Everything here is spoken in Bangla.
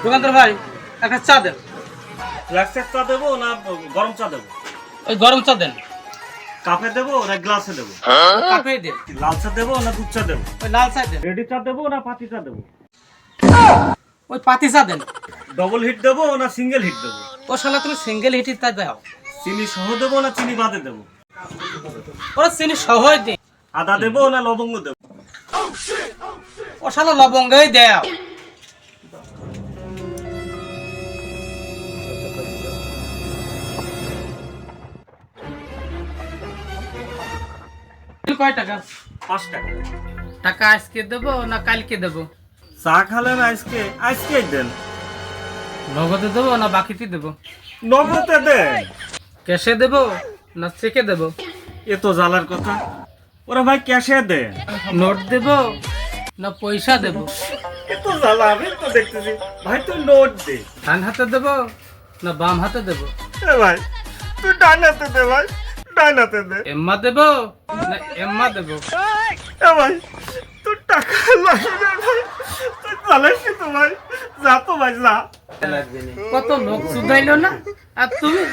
দোকানদার ভাই একটা চা দেন। ফ্ল্যাক্সের চা দেবো না গরম চা দেবো? ওই গরম চা দেন। কাপে দেবো না গ্লাসে দেবো? কাপে দেন। লাল চা দেবো না দুধ চা দেবো? ওই লাল চা দেন। রেডি চা দেবো না পাতি চা দেবো? ওই পাতি চা দেন। ডবল হিট দেবো না সিঙ্গেল হিট দেবো? ও শালা তুমি সিঙ্গেল হিটি তা দাও। চিনি সহ দেবো না চিনি বাদে দেবো? ওরা চিনি সহই দে। আদা দেবো না লবঙ্গ দেবো? ও শালা লবঙ্গই দাও। কয় টাকা? 5 টাকা। টাকা আজকে দেবো না কালকে দেবো? চা খালেন আজকে, আজকেই দেন। নগদে দেবো না বাকিতে দেবো? নগদে দেন। ক্যাশে দেবো না চেকে দেবো? এ তো জ্বালার কথা। ওরা ভাই ক্যাশে দেন। নোট দেবো না পয়সা দেবো? এ তো জ্বালা, আমি তো দেখতেছি। ভাই তুই নোট দে। ডান হাতে দেবো না বাম হাতে দেবো? এ ভাই তুই ডান হাতে দে ভাই, ডান হাতে দে। এম্মা দেবো না এম্মা দেবো? এ ভাই তোর টাকা লাগবে ভাই, তুই চালাইছি তো ভাই, যা তো ভাই যা। কত লোক শুধাইলো না আর তুমি